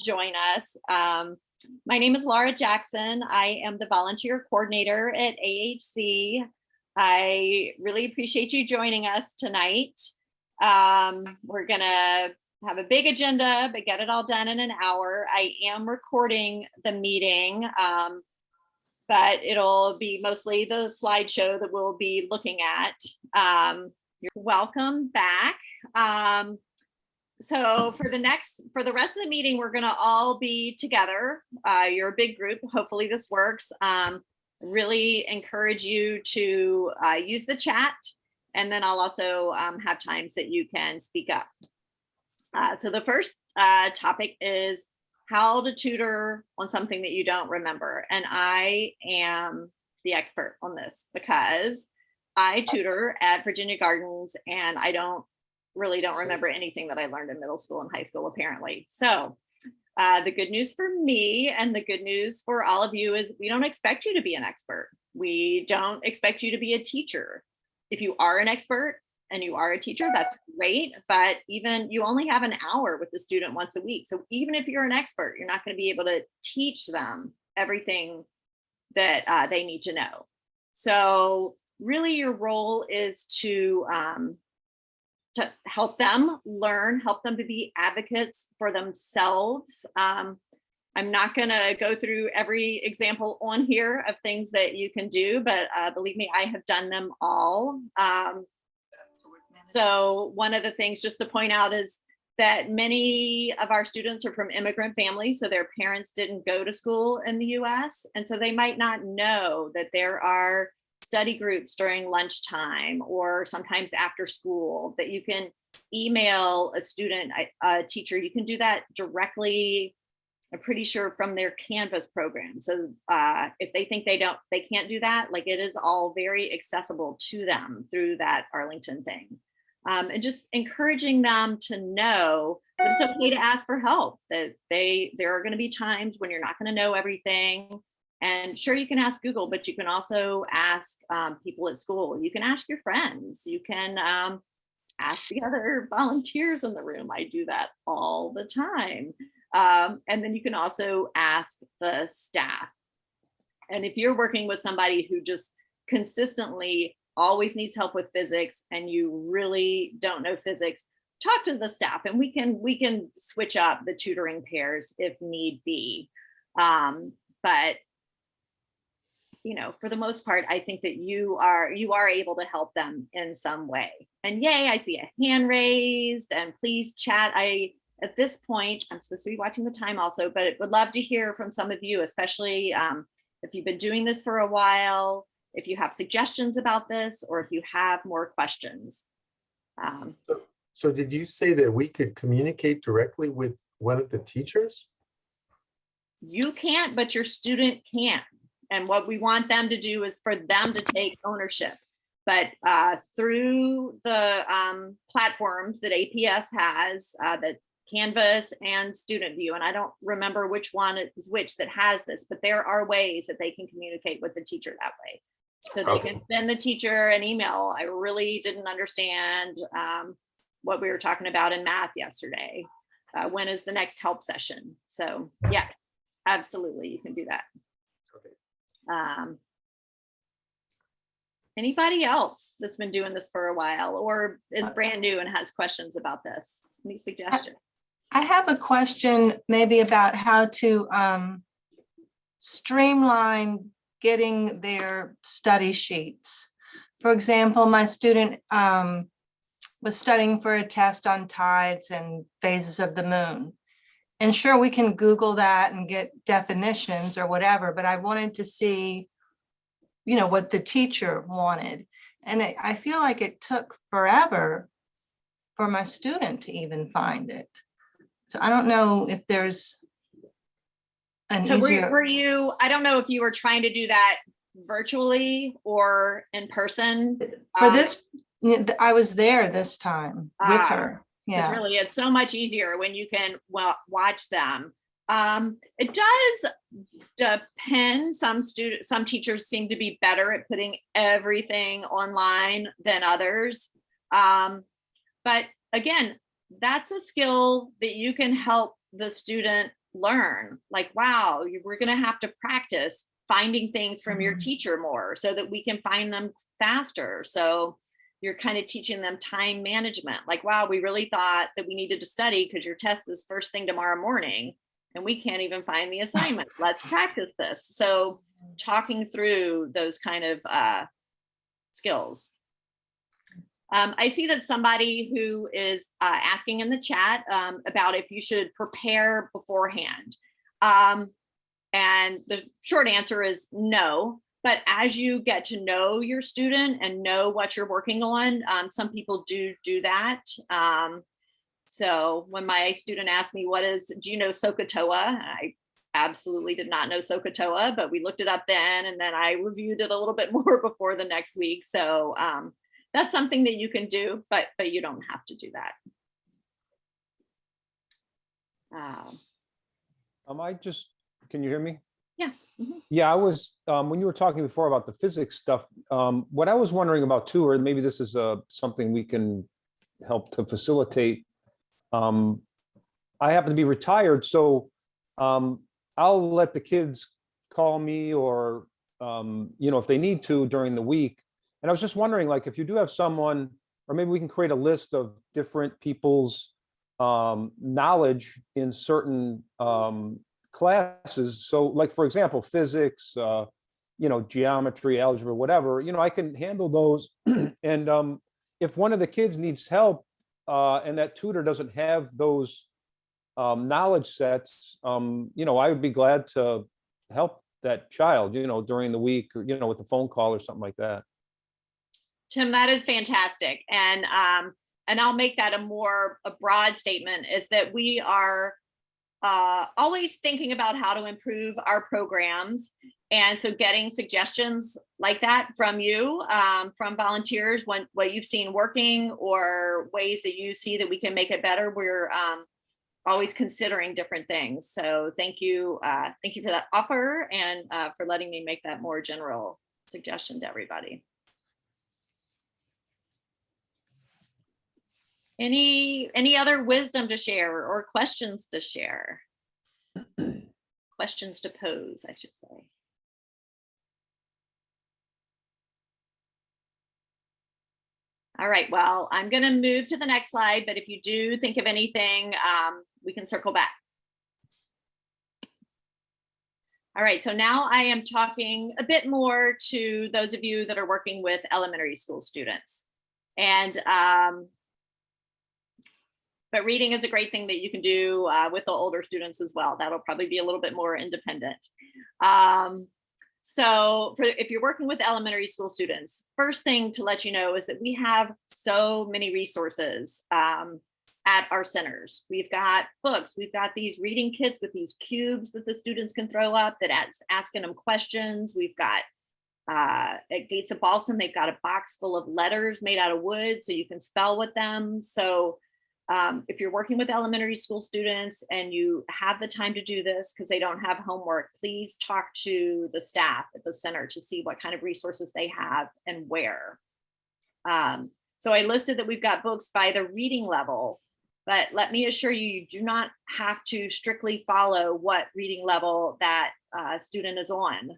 join us. My name is Laura Jackson. I am the volunteer coordinator at AHC. I really appreciate you joining us tonight. We're gonna have a big agenda, but get it all done in an hour. I am recording the meeting, but it'll be mostly the slideshow that we'll be looking at. You're welcome back. So for the rest of the meeting, we're gonna all be together. You're a big group. Hopefully this works. Really encourage you to use the chat, and then I'll also have times that you can speak up. So the first topic is how to tutor on something that you don't remember. And I am the expert on this because I tutor at Virginia Gardens, and I really don't remember anything that I learned in middle school and high school, apparently. So the good news for me and the good news for all of you is we don't expect you to be an expert. We don't expect you to be a teacher. If you are an expert and you are a teacher, that's great, but even you only have an hour with the student once a week. So even if you're an expert, you're not going to be able to teach them everything that they need to know. So really your role is to help them learn, help them to be advocates for themselves. I'm not going to go through every example on here of things that you can do, but believe me, I have done them all. So one of the things just to point out is that many of our students are from immigrant families, so their parents didn't go to school in the US, and so they might not know that there are study groups during lunchtime or sometimes after school that you can email a student, a teacher. You can do that directly, I'm pretty sure, from their Canvas program. So if they think they can't do that, like, it is all very accessible to them through that Arlington thing. And just encouraging them to know that it's okay to ask for help, that there are going to be times when you're not going to know everything. And sure, you can ask Google, but you can also ask people at school. You can ask your friends. You can ask the other volunteers in the room. I do that all the time. And then you can also ask the staff. And if you're working with somebody who just consistently always needs help with physics and you really don't know physics, talk to the staff, and we can switch up the tutoring pairs if need be. But you know, for the most part, I think that you are able to help them in some way. And yay, I see a hand raised, and please chat. At this point, I'm supposed to be watching the time also, but would love to hear from some of you, especially if you've been doing this for a while, if you have suggestions about this, or if you have more questions. So did you say that we could communicate directly with one of the teachers? You can't, but your student can. And what we want them to do is for them to take ownership. But through the platforms that APS has, the Canvas and Student View, and I don't remember which one is which that has this, but there are ways that they can communicate with the teacher that way. So they can send the teacher an email. I really didn't understand what we were talking about in math yesterday. When is the next help session? So yes, absolutely, you can do that. Anybody else that's been doing this for a while or is brand new and has questions about this? Any suggestions? I have a question maybe about how to streamline getting their study sheets. For example, my student was studying for a test on tides and phases of the moon. And sure, we can Google that and get definitions or whatever, but I wanted to see, you know, what the teacher wanted. And I feel like it took forever for my student to even find it. So I don't know if there's an easier... were you, I don't know if you were trying to do that virtually or in person. For this, I was there this time with her. Yeah, really, it's so much easier when you can watch them. It does depend. Some teachers seem to be better at putting everything online than others. But again, that's a skill that you can help the student learn, like, wow, we're going to have to practice finding things from your Mhm. teacher more so that we can find them faster. So you're kind of teaching them time management. Like, wow, we really thought that we needed to study because your test is first thing tomorrow morning and we can't even find the assignment. Let's practice this. So talking through those kind of skills. I see that somebody who is asking in the chat about if you should prepare beforehand. And the short answer is no. But as you get to know your student and know what you're working on, some people do that. So when my student asked me, do you know SOHCAHTOA? I absolutely did not know SOHCAHTOA, but we looked it up then, and then I reviewed it a little bit more before the next week. So that's something that you can do, but you don't have to do that. Can you hear me? Yeah. Mm-hmm. Yeah, I was, when you were talking before about the physics stuff, what I was wondering about too, or maybe this is something we can help to facilitate. I happen to be retired, so I'll let the kids call me or, if they need to during the week. And I was just wondering, like, if you do have someone, or maybe we can create a list of different people's knowledge in certain classes. So like, for example, physics, geometry, algebra, whatever, I can handle those. And if one of the kids needs help and that tutor doesn't have those knowledge sets, I would be glad to help that child, during the week, or, with a phone call or something like that. Tim, that is fantastic. And I'll make that a broad statement, is that we are always thinking about how to improve our programs. And so getting suggestions like that from you, from volunteers, what you've seen working or ways that you see that we can make it better, we're always considering different things. So thank you for that offer, and for letting me make that more general suggestion to everybody. Any other wisdom to share or questions to share? Questions to pose, I should say. All right, well, I'm going to move to the next slide, but if you do think of anything, we can circle back. All right, so now I am talking a bit more to those of you that are working with elementary school students. And but reading is a great thing that you can do with the older students as well. That'll probably be a little bit more independent. So if you're working with elementary school students, first thing to let you know is that we have so many resources at our centers. We've got books, we've got these reading kits with these cubes that the students can throw up that asking them questions. We've got at Gates of Balsam, they've got a box full of letters made out of wood so you can spell with them. So if you're working with elementary school students and you have the time to do this because they don't have homework, please talk to the staff at the center to see what kind of resources they have and where. So I listed that we've got books by the reading level, but let me assure you, you do not have to strictly follow what reading level that student is on.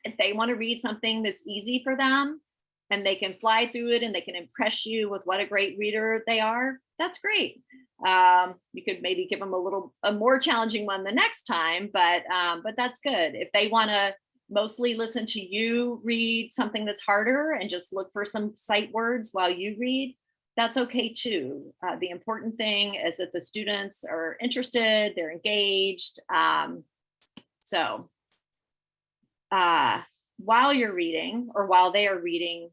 If they want to read something that's easy for them and they can fly through it and they can impress you with what a great reader they are, that's great. You could maybe give them a more challenging one the next time, but that's good. If they want to mostly listen to you read something that's harder and just look for some sight words while you read, that's okay too. The important thing is that the students are interested, they're engaged. So while you're reading or while they are reading,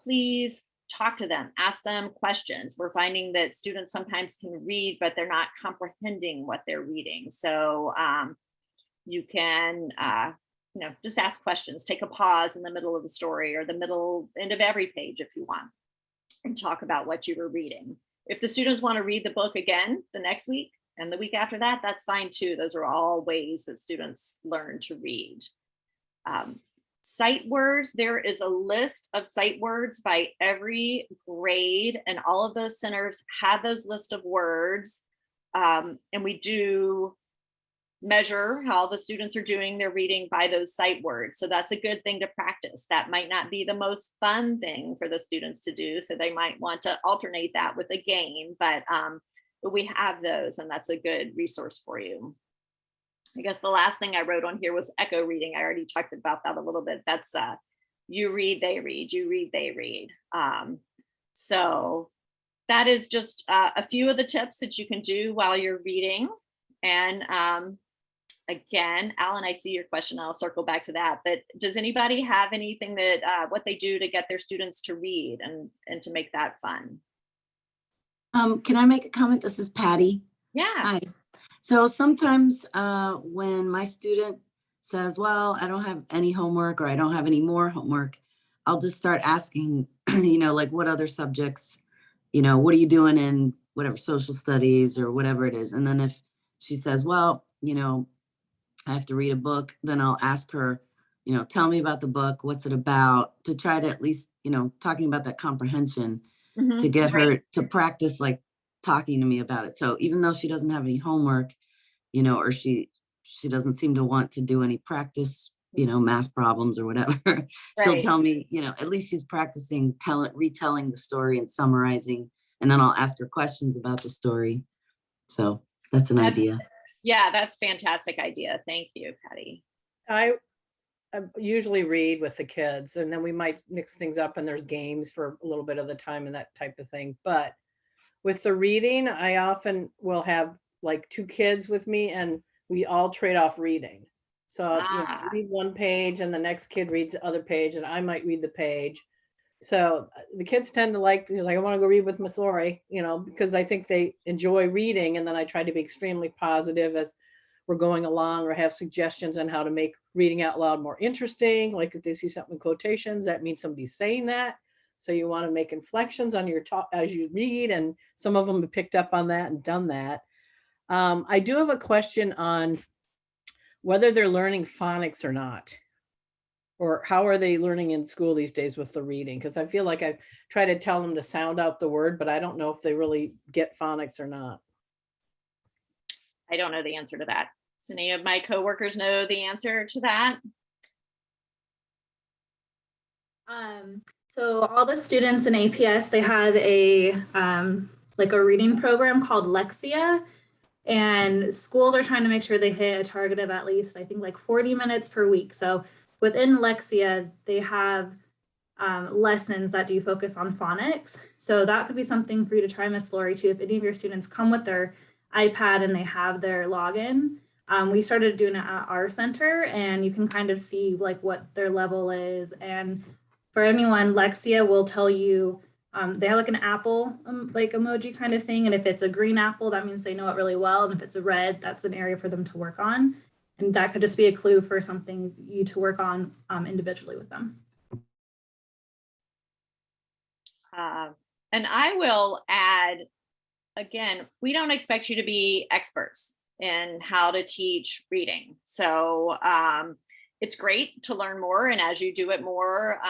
please talk to them, ask them questions. We're finding that students sometimes can read, but they're not comprehending what they're reading. So you can, just ask questions, take a pause in the middle of the story or the end of every page if you want, and talk about what you were reading. If the students want to read the book again the next week and the week after that, that's fine too. Those are all ways that students learn to read. Sight words, there is a list of sight words by every grade, and all of those centers have those list of words. And we do measure how the students are doing their reading by those sight words. So that's a good thing to practice. That might not be the most fun thing for the students to do. So they might want to alternate that with a game, but we have those, and that's a good resource for you. I guess the last thing I wrote on here was echo reading. I already talked about that a little bit. That's you read, they read, you read, they read. So that is just a few of the tips that you can do while you're reading. And again, Alan, I see your question. I'll circle back to that. But does anybody have anything that what they do to get their students to read and to make that fun? Can I make a comment? This is Patty. Yeah. Hi. So sometimes when my student says, well, I don't have any homework or I don't have any more homework, I'll just start asking, like what other subjects, what are you doing in whatever social studies or whatever it is. And then if she says, well, I have to read a book, then I'll ask her, tell me about the book. What's it about? To try to at least, talking about that comprehension to get her to practice like talking to me about it. So even though she doesn't have any homework, or she doesn't seem to want to do any practice, math problems or whatever, she'll tell me, at least she's practicing retelling the story and summarizing, and then I'll ask her questions about the story. So that's an idea. Yeah, that's a fantastic idea. Thank you, Patty. I usually read with the kids, and then we might mix things up and there's games for a little bit of the time and that type of thing. But with the reading, I often will have like 2 kids with me and we all trade off reading. So I read one page and the next kid reads the other page and I might read the page. So the kids tend to like, because I want to go read with Miss Lori, because I think they enjoy reading. And then I try to be extremely positive as we're going along, or have suggestions on how to make reading out loud more interesting. Like if they see something in quotations, that means somebody's saying that. So you want to make inflections on your talk as you read, and some of them have picked up on that and done that. I do have a question on whether they're learning phonics or not, or how are they learning in school these days with the reading? Because I feel like I try to tell them to sound out the word, but I don't know if they really get phonics or not. I don't know the answer to that. Does any of my coworkers know the answer to that? So all the students in APS, they have a like a reading program called Lexia, and schools are trying to make sure they hit a target of at least, I think, like 40 minutes per week. So within Lexia, they have lessons that do focus on phonics. So that could be something for you to try, Miss Lori, too. If any of your students come with their iPad and they have their login, we started doing it at our center, and you can kind of see like what their level is. And for anyone, Lexia will tell you, they have like an apple like emoji kind of thing. And if it's a green apple, that means they know it really well. And if it's a red, that's an area for them to work on. And that could just be a clue for something you to work on individually with them. And I will add, again, we don't expect you to be experts in how to teach reading. So it's great to learn more. And as you do it more,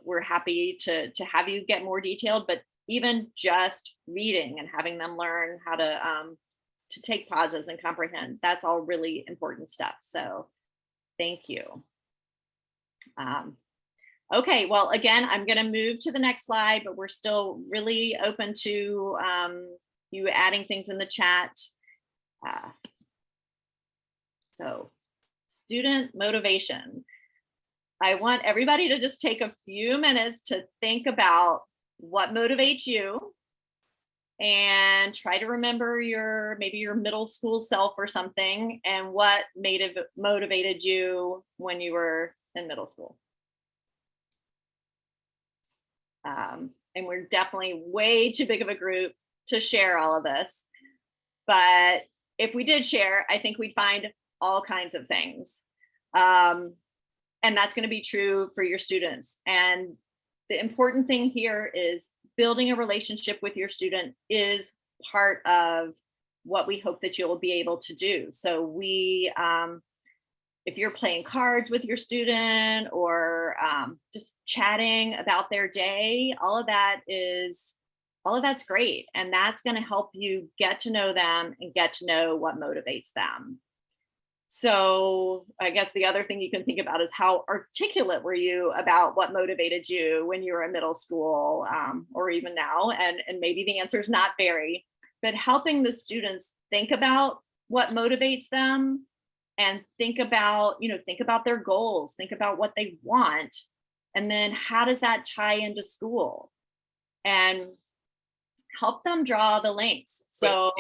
we're happy to have you get more detailed, but even just reading and having them learn how to take pauses and comprehend, that's all really important stuff. So thank you. Okay, well, again, I'm going to move to the next slide, but we're still really open to you adding things in the chat. So student motivation. I want everybody to just take a few minutes to think about what motivates you and try to remember maybe your middle school self or something, and what motivated you when you were in middle school. And we're definitely way too big of a group to share all of this. But if we did share, I think we'd find all kinds of things. And that's going to be true for your students. And the important thing here is building a relationship with your student is part of what we hope that you'll be able to do. So if you're playing cards with your student, or just chatting about their day, all of that is all of that's great. And that's going to help you get to know them and get to know what motivates them. So I guess the other thing you can think about is how articulate were you about what motivated you when you were in middle school, or even now? And maybe the answer is not very, but helping the students think about what motivates them and think about their goals, think about what they want, and then how does that tie into school, and help them draw the links. So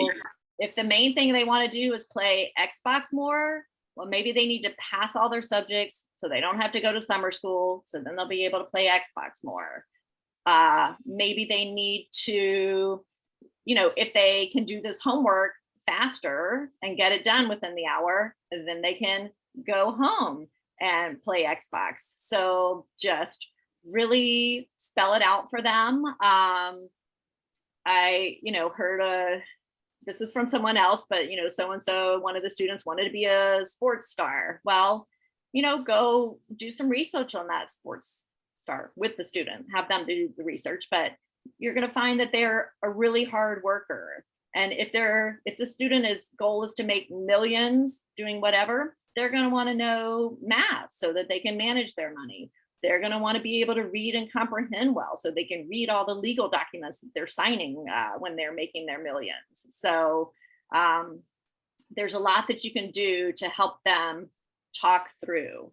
if the main thing they want to do is play Xbox more, well, maybe they need to pass all their subjects so they don't have to go to summer school. So then they'll be able to play Xbox more. Maybe they need to, if they can do this homework faster and get it done within the hour, then they can go home and play Xbox. So just really spell it out for them. I, heard this is from someone else, but so-and-so, one of the students wanted to be a sports star. Well, go do some research on that sports star with the student, have them do the research, but you're going to find that they're a really hard worker. And if the student's goal is to make millions doing whatever, they're going to want to know math so that they can manage their money. They're going to want to be able to read and comprehend well so they can read all the legal documents that they're signing when they're making their millions. So there's a lot that you can do to help them talk through,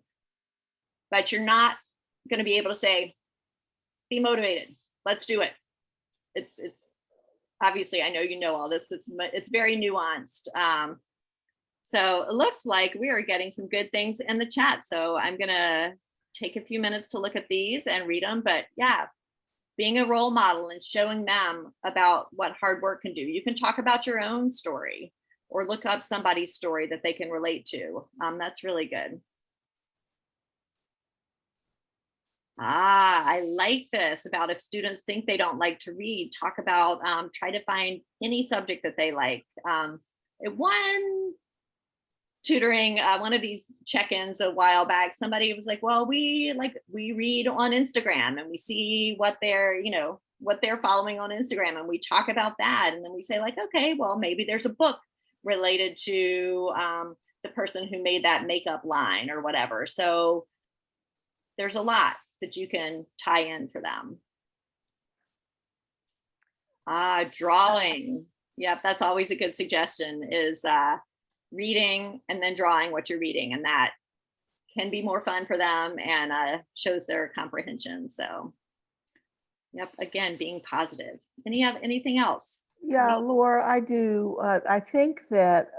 but you're not going to be able to say, be motivated, let's do it. It's obviously, I know you know all this, it's very nuanced. So it looks like we are getting some good things in the chat. So I'm going to take a few minutes to look at these and read them. But yeah, being a role model and showing them about what hard work can do. You can talk about your own story or look up somebody's story that they can relate to. That's really good. I like this about if students think they don't like to read, talk about, try to find any subject that they like. One tutoring, one of these check-ins a while back, somebody was like, well, we read on Instagram and we see what they're following on Instagram, and we talk about that. And then we say like, okay, well, maybe there's a book related to the person who made that makeup line or whatever. So there's a lot that you can tie in for them. Drawing. Yep, that's always a good suggestion, is reading and then drawing what you're reading, and that can be more fun for them and shows their comprehension. So yep, again, being positive. Anything else? Yeah, Laura, I do. I think that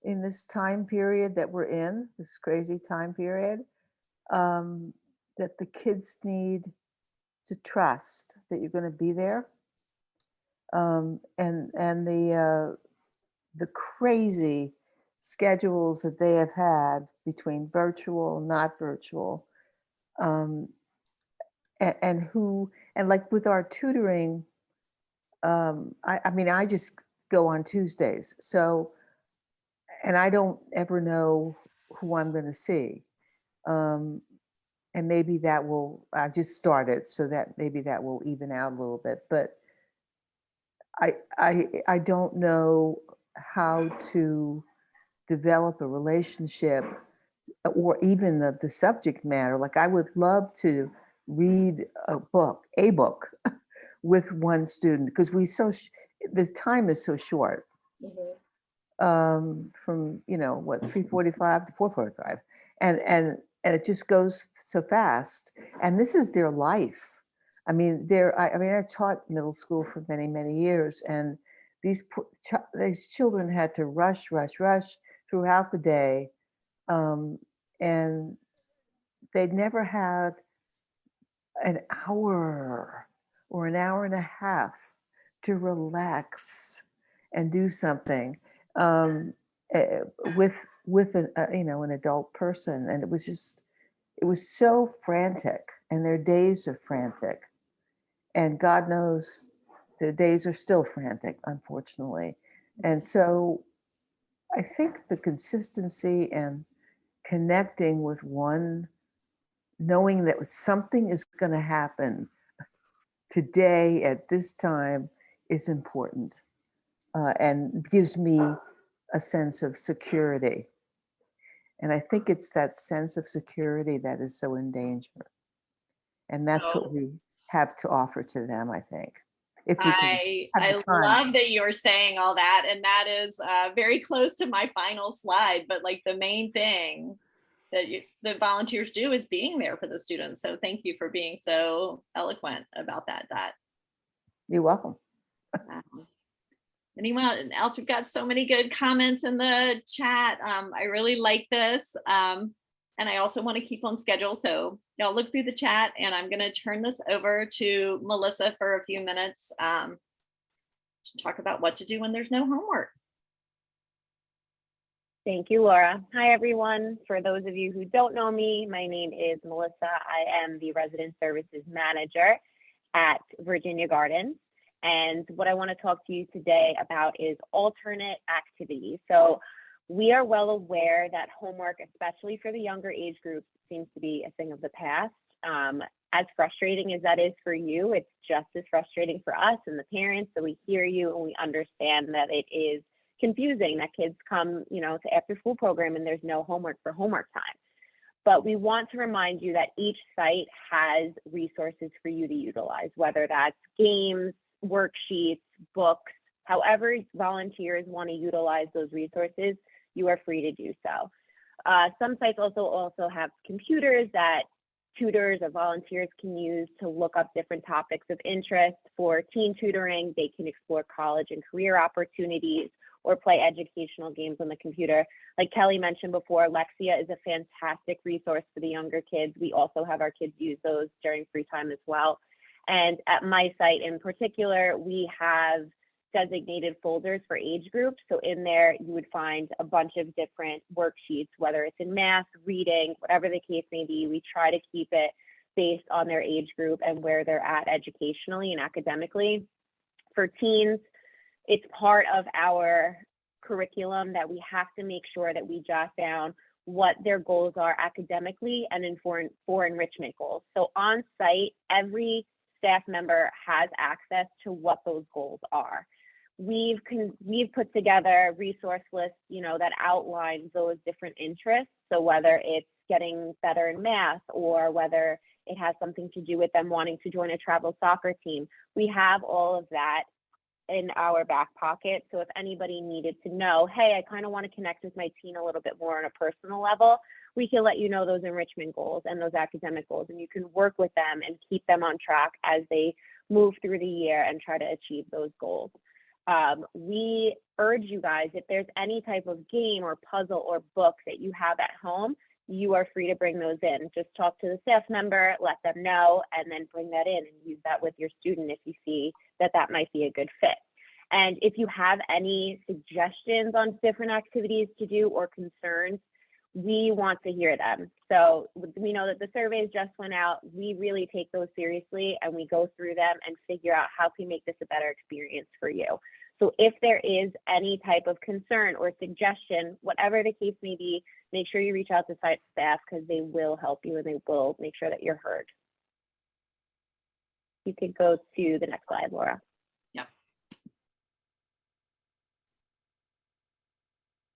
in this time period that we're in, this crazy time period, that the kids need to trust that you're going to be there. And the crazy schedules that they have had between virtual, not virtual, and like with our tutoring, I mean, I just go on Tuesdays. So, and I don't ever know who I'm going to see. And maybe that will, I just started, so that maybe that will even out a little bit. But I don't know how to develop a relationship or even the subject matter. Like I would love to read a book with one student, because the time is so short. From 3:45 to 4:45, and it just goes so fast. And this is their life. I mean, I taught middle school for many, many years, and these children had to rush throughout the day, and they'd never had an hour or an hour and a half to relax and do something with an adult person. And it was so frantic, and their days are frantic, and God knows the days are still frantic, unfortunately. And so I think the consistency and connecting with one, knowing that something is going to happen today at this time is important and gives me a sense of security. And I think it's that sense of security that is so in danger. And that's what we have to offer to them, I think. If we can have I the time. love that you're saying all that, and that is very close to my final slide. But like the main thing that the volunteers do is being there for the students. So thank you for being so eloquent about that. You're welcome. Anyone else? We've got so many good comments in the chat. I really like this. And I also want to keep on schedule. So y'all look through the chat, and I'm going to turn this over to Melissa for a few minutes to talk about what to do when there's no homework. Thank you, Laura. Hi, everyone. For those of you who don't know me, my name is Melissa. I am the Resident Services Manager at Virginia Gardens. And what I want to talk to you today about is alternate activities. So we are well aware that homework, especially for the younger age groups, seems to be a thing of the past. As frustrating as that is for you, it's just as frustrating for us and the parents. So we hear you and we understand that it is confusing that kids come, to after school program and there's no homework for homework time. But we want to remind you that each site has resources for you to utilize, whether that's games, worksheets, books, however volunteers want to utilize those resources, you are free to do so. Some sites also have computers that tutors or volunteers can use to look up different topics of interest. For teen tutoring, they can explore college and career opportunities or play educational games on the computer. Like Kelly mentioned before, Lexia is a fantastic resource for the younger kids. We also have our kids use those during free time as well. And at my site in particular, we have designated folders for age groups. So in there, you would find a bunch of different worksheets, whether it's in math, reading, whatever the case may be. We try to keep it based on their age group and where they're at educationally and academically. For teens, it's part of our curriculum that we have to make sure that we jot down what their goals are academically and for enrichment goals. So on site, every staff member has access to what those goals are. We've put together resource lists, that outline those different interests. So whether it's getting better in math or whether it has something to do with them wanting to join a travel soccer team, we have all of that in our back pocket. So if anybody needed to know, hey, I kind of want to connect with my teen a little bit more on a personal level, we can let you know those enrichment goals and those academic goals, and you can work with them and keep them on track as they move through the year and try to achieve those goals. We urge you guys, if there's any type of game or puzzle or book that you have at home, you are free to bring those in. Just talk to the staff member, let them know, and then bring that in and use that with your student if you see that that might be a good fit. And if you have any suggestions on different activities to do or concerns, we want to hear them. So we know that the surveys just went out. We really take those seriously and we go through them and figure out how can we make this a better experience for you. So if there is any type of concern or suggestion, whatever the case may be, make sure you reach out to site staff because they will help you and they will make sure that you're heard. You could go to the next slide, Laura.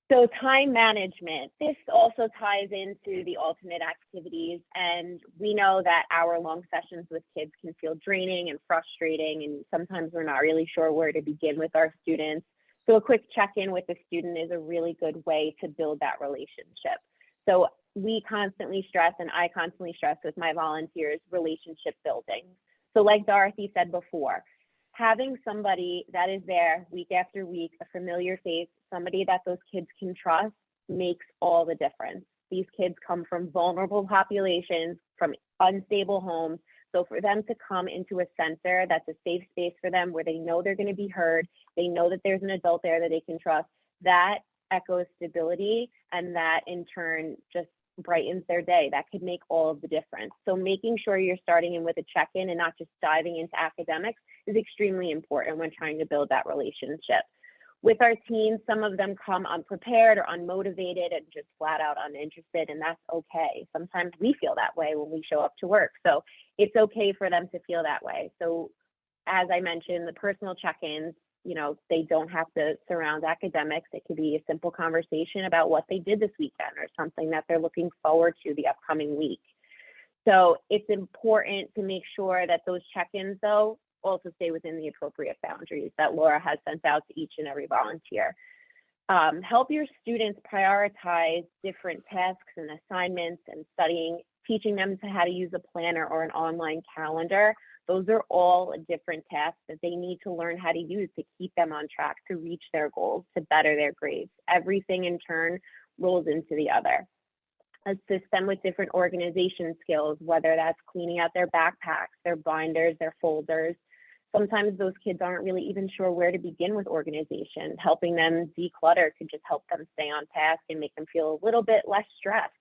So time management, this also ties into the alternate activities, and we know that hour-long sessions with kids can feel draining and frustrating, and sometimes we're not really sure where to begin with our students. So a quick check-in with the student is a really good way to build that relationship. So we constantly stress, and I constantly stress with my volunteers, relationship building. So like Dorothy said before, having somebody that is there week after week, a familiar face, somebody that those kids can trust, makes all the difference. These kids come from vulnerable populations, from unstable homes. So for them to come into a center that's a safe space for them, where they know they're going to be heard, they know that there's an adult there that they can trust, that echoes stability, and that in turn just brightens their day. That could make all of the difference. So making sure you're starting in with a check-in and not just diving into academics is extremely important when trying to build that relationship. With our teens, some of them come unprepared or unmotivated and just flat out uninterested, and that's okay. Sometimes we feel that way when we show up to work. So it's okay for them to feel that way. So as I mentioned, the personal check-ins, they don't have to surround academics. It could be a simple conversation about what they did this weekend or something that they're looking forward to the upcoming week. So it's important to make sure that those check-ins, though, also stay within the appropriate boundaries that Laura has sent out to each and every volunteer. Help your students prioritize different tasks and assignments and studying, teaching them how to use a planner or an online calendar. Those are all different tasks that they need to learn how to use to keep them on track, to reach their goals, to better their grades. Everything in turn rolls into the other. Assist them with different organization skills, whether that's cleaning out their backpacks, their binders, their folders. Sometimes those kids aren't really even sure where to begin with organization. Helping them declutter could just help them stay on task and make them feel a little bit less stressed.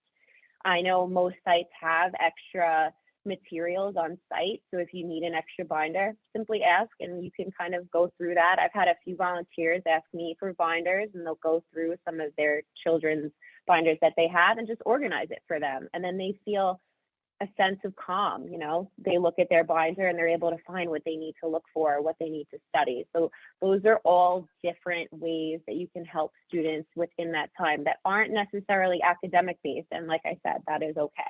I know most sites have extra materials on site, so if you need an extra binder, simply ask and you can kind of go through that. I've had a few volunteers ask me for binders, and they'll go through some of their children's binders that they have and just organize it for them, and then they feel a sense of calm. They look at their binder and they're able to find what they need to look for, what they need to study. So those are all different ways that you can help students within that time that aren't necessarily academic based, and like I said, that is okay.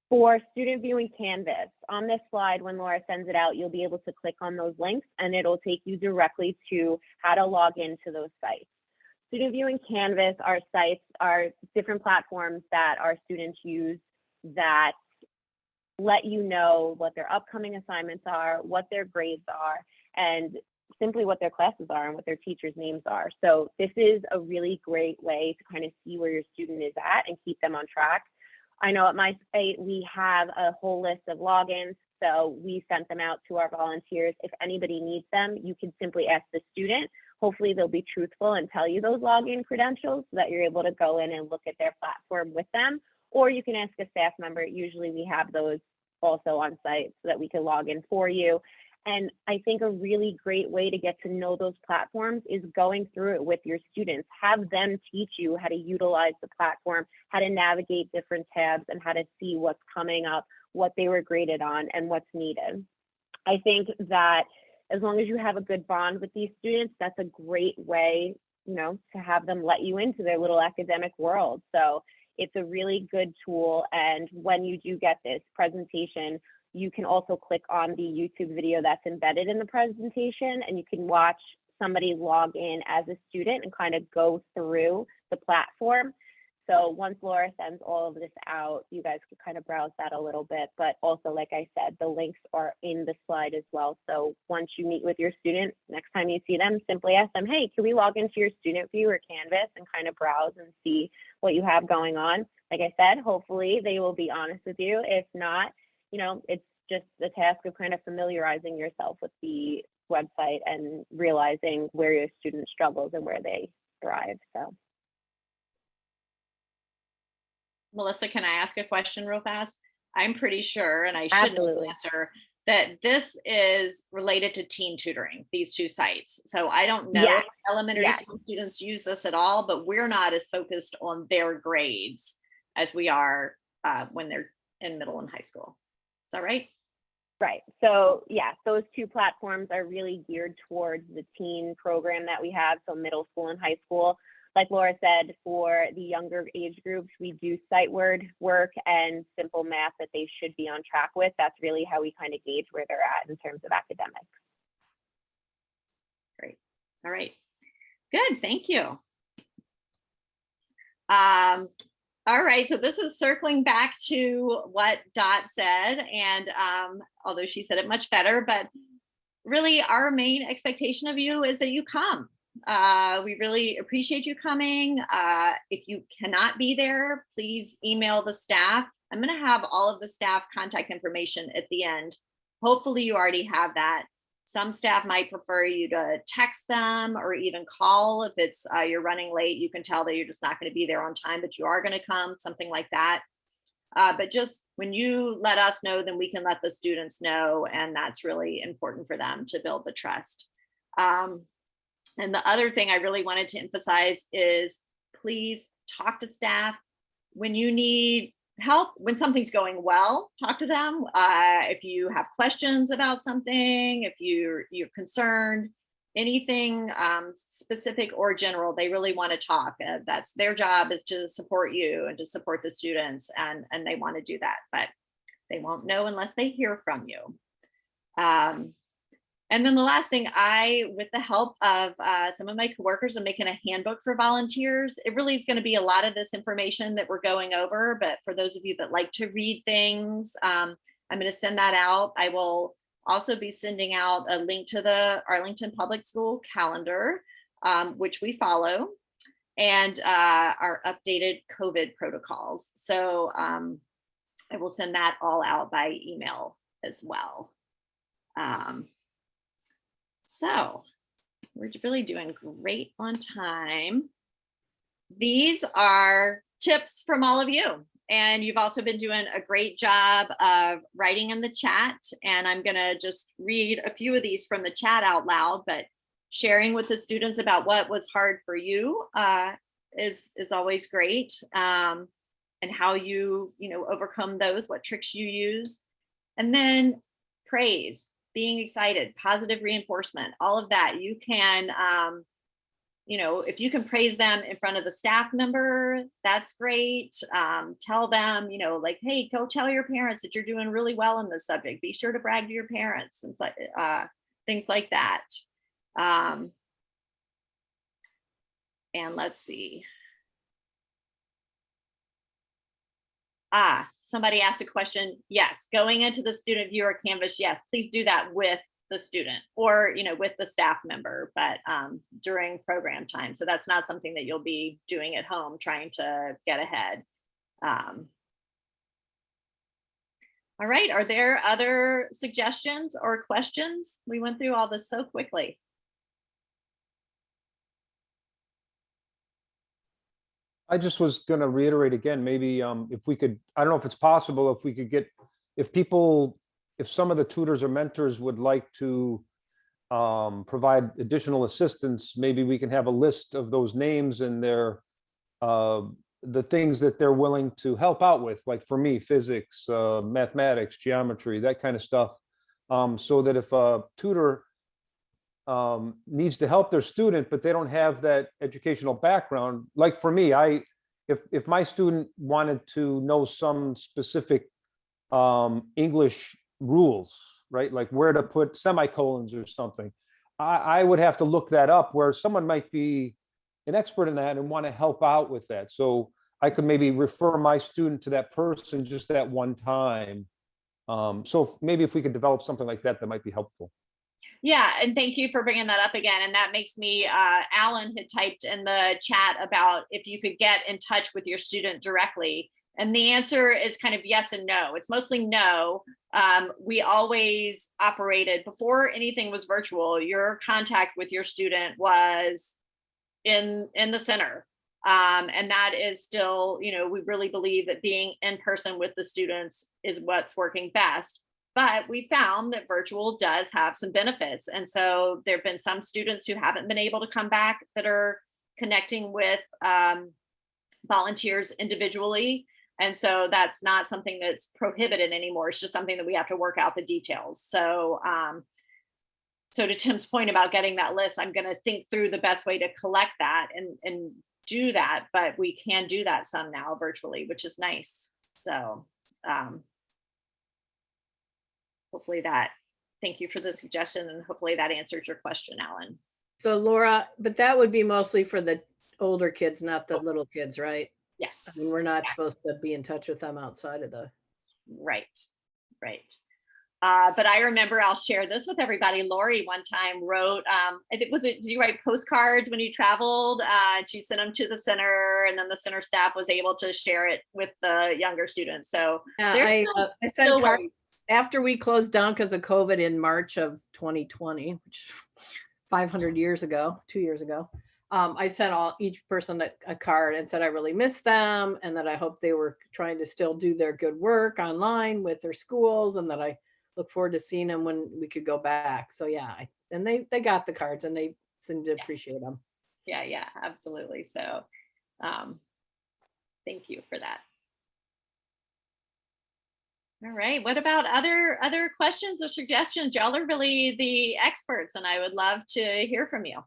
For student viewing Canvas, on this slide, when Laura sends it out, you'll be able to click on those links and it'll take you directly to how to log into those sites. Student viewing Canvas, our sites are different platforms that our students use that let you know what their upcoming assignments are, what their grades are, and simply what their classes are and what their teachers' names are. So this is a really great way to kind of see where your student is at and keep them on track. I know at my site, we have a whole list of logins, so we sent them out to our volunteers. If anybody needs them, you can simply ask the student. Hopefully they'll be truthful and tell you those login credentials so that you're able to go in and look at their platform with them, or you can ask a staff member. Usually we have those also on site so that we can log in for you. And I think a really great way to get to know those platforms is going through it with your students. Have them teach you how to utilize the platform, how to navigate different tabs, and how to see what's coming up, what they were graded on, and what's needed. I think that as long as you have a good bond with these students, that's a great way, to have them let you into their little academic world. So it's a really good tool. And when you do get this presentation, you can also click on the YouTube video that's embedded in the presentation, and you can watch somebody log in as a student and kind of go through the platform. So once Laura sends all of this out, you guys can kind of browse that a little bit, but also, like I said, the links are in the slide as well. So once you meet with your student, next time you see them, simply ask them, hey, can we log into your student view or Canvas and kind of browse and see what you have going on? Like I said, hopefully they will be honest with you. If not, it's just the task of kind of familiarizing yourself with the website and realizing where your student struggles and where they thrive. So. Melissa, can I ask a question real fast? I'm pretty sure, and I should know the answer, that this is related to teen tutoring, these two sites. So I don't know if elementary school students use this at all, but we're not as focused on their grades as we are when they're in middle and high school. Is that right? Right. So yeah, those two platforms are really geared towards the teen program that we have, so middle school and high school. Like Laura said, for the younger age groups, we do sight word work and simple math that they should be on track with. That's really how we kind of gauge where they're at in terms of academics. Great. All right. Good. Thank you. All right, so this is circling back to what Dot said, and although she said it much better, but really our main expectation of you is that you come. We really appreciate you coming. If you cannot be there, please email the staff. I'm going to have all of the staff contact information at the end. Hopefully you already have that. Some staff might prefer you to text them or even call if it's you're running late. You can tell that you're just not going to be there on time, but you are going to come, something like that. But just when you let us know, then we can let the students know, and that's really important for them to build the trust. And the other thing I really wanted to emphasize is please talk to staff when you need help when something's going well, talk to them. If you have questions about something, if you're concerned, anything specific or general, they really want to talk. That's their job, is to support you and to support the students, and they want to do that, but they won't know unless they hear from you. And then the last thing, with the help of some of my coworkers, I'm making a handbook for volunteers. It really is going to be a lot of this information that we're going over, but for those of you that like to read things, I'm going to send that out. I will also be sending out a link to the Arlington Public School calendar, which we follow, and our updated COVID protocols. So I will send that all out by email as well. So we're really doing great on time. These are tips from all of you. And you've also been doing a great job of writing in the chat. And I'm gonna just read a few of these from the chat out loud, but sharing with the students about what was hard for you is always great. And how you overcome those, what tricks you use. And then praise, being excited, positive reinforcement, all of that. You can, if you can praise them in front of the staff member, that's great. Tell them, like, hey, go tell your parents that you're doing really well in this subject. Be sure to brag to your parents, and things like that. And let's see. Somebody asked a question. Yes, going into the student viewer canvas. Yes, please do that with the student or, with the staff member, but during program time. So that's not something that you'll be doing at home, trying to get ahead. All right, are there other suggestions or questions? We went through all this so quickly. I just was going to reiterate again, maybe if we could, I don't know if it's possible, if we could get, if some of the tutors or mentors would like to provide additional assistance, maybe we can have a list of those names and the things that they're willing to help out with, like for me, physics, mathematics, geometry, that kind of stuff. So that if a tutor needs to help their student, but they don't have that educational background. Like for me, if my student wanted to know some specific English rules, right? Like where to put semicolons or something, I would have to look that up, where someone might be an expert in that and want to help out with that. So I could maybe refer my student to that person just that one time. So maybe if we could develop something like that, that might be helpful. Yeah, and thank you for bringing that up again. And that makes me, Alan had typed in the chat about if you could get in touch with your student directly. And the answer is kind of yes and no. It's mostly no. We always operated, before anything was virtual, your contact with your student was in the center. And that is still, we really believe that being in person with the students is what's working best. But we found that virtual does have some benefits. And so there have been some students who haven't been able to come back that are connecting with volunteers individually. And so that's not something that's prohibited anymore. It's just something that we have to work out the details. So, so to Tim's point about getting that list, I'm going to think through the best way to collect that and do that. But we can do that some now virtually, which is nice. So, hopefully thank you for the suggestion, and hopefully that answers your question, Alan. So Laura, but that would be mostly for the older kids, not the little kids, right? Yes. I mean, we're not supposed to be in touch with them outside of the. Right. But I remember, I'll share this with everybody. Lori one time wrote, did you write postcards when you traveled? She sent them to the center, and then the center staff was able to share it with the younger students. So yeah, I sent cards after we closed down because of COVID in March of 2020, which 500 years ago, 2 years ago. I sent each person a card and said I really missed them, and that I hope they were trying to still do their good work online with their schools, and that I look forward to seeing them when we could go back. So yeah, and they got the cards and they seemed to appreciate them. Yeah, absolutely. So thank you for that. All right. What about other questions or suggestions? Y'all are really the experts, and I would love to hear from you.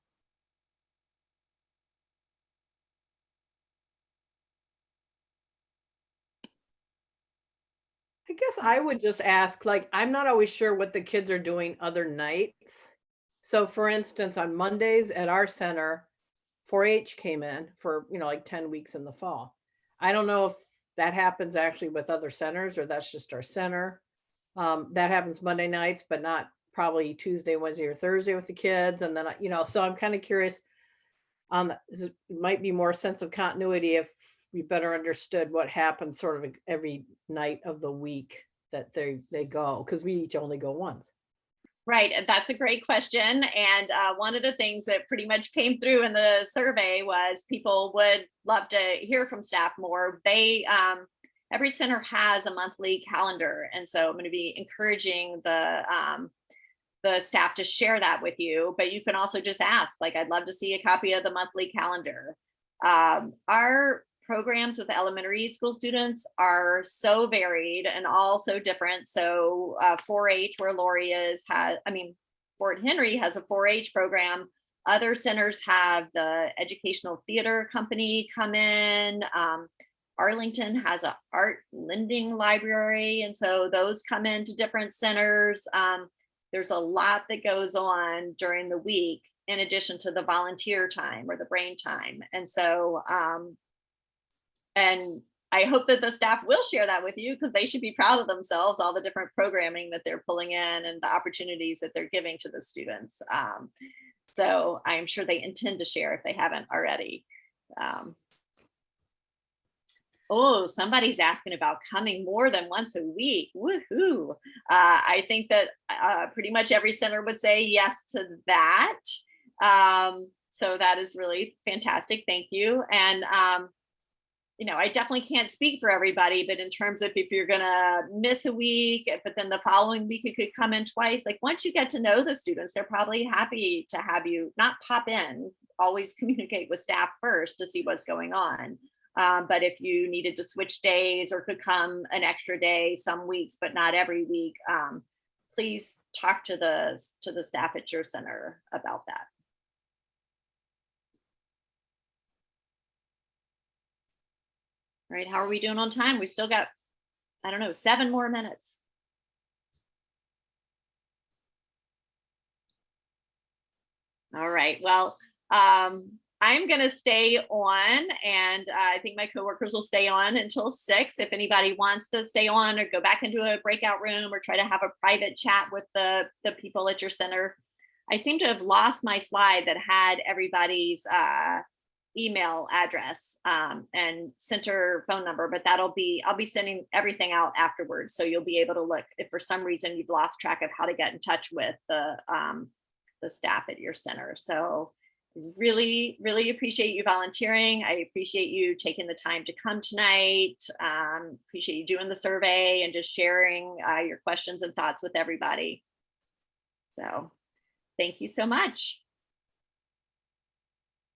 I guess I would just ask, like, I'm not always sure what the kids are doing other nights. So for instance, on Mondays at our center, 4-H came in for, like 10 weeks in the fall. I don't know if that happens actually with other centers or that's just our center. That happens Monday nights, but not probably Tuesday, Wednesday, or Thursday with the kids. And then, so I'm kind of curious on it might be more sense of continuity if we better understood what happens sort of every night of the week that they go, because we each only go once. Right, and that's a great question. And one of the things that pretty much came through in the survey was people would love to hear from staff more. They every center has a monthly calendar, and so I'm going to be encouraging the staff to share that with you. But you can also just ask, like, I'd love to see a copy of the monthly calendar. Our programs with elementary school students are so varied and all so different. So 4-H, where Lori is, Fort Henry has a 4-H program. Other centers have the educational theater company come in. Arlington has an art lending library, and so those come into different centers. There's a lot that goes on during the week in addition to the volunteer time or the brain time. And so and I hope that the staff will share that with you, because they should be proud of themselves, all the different programming that they're pulling in and the opportunities that they're giving to the students. So I'm sure they intend to share if they haven't already. Oh, somebody's asking about coming more than once a week. Woohoo. I think that pretty much every center would say yes to that. So that is really fantastic. Thank you. And I definitely can't speak for everybody, but in terms of if you're gonna miss a week, but then the following week you could come in twice, like once you get to know the students, they're probably happy to have you not pop in, always communicate with staff first to see what's going on. But if you needed to switch days or could come an extra day some weeks, but not every week, please talk to the staff at your center about that. All right, how are we doing on time? We've still got, 7 more minutes. All right, well, I'm going to stay on, and I think my coworkers will stay on until 6. If anybody wants to stay on or go back into a breakout room or try to have a private chat with the people at your center. I seem to have lost my slide that had everybody's email address and center phone number, but I'll be sending everything out afterwards. So you'll be able to look if for some reason you've lost track of how to get in touch with the staff at your center. So really, really appreciate you volunteering. I appreciate you taking the time to come tonight. Appreciate you doing the survey and just sharing your questions and thoughts with everybody. So thank you so much.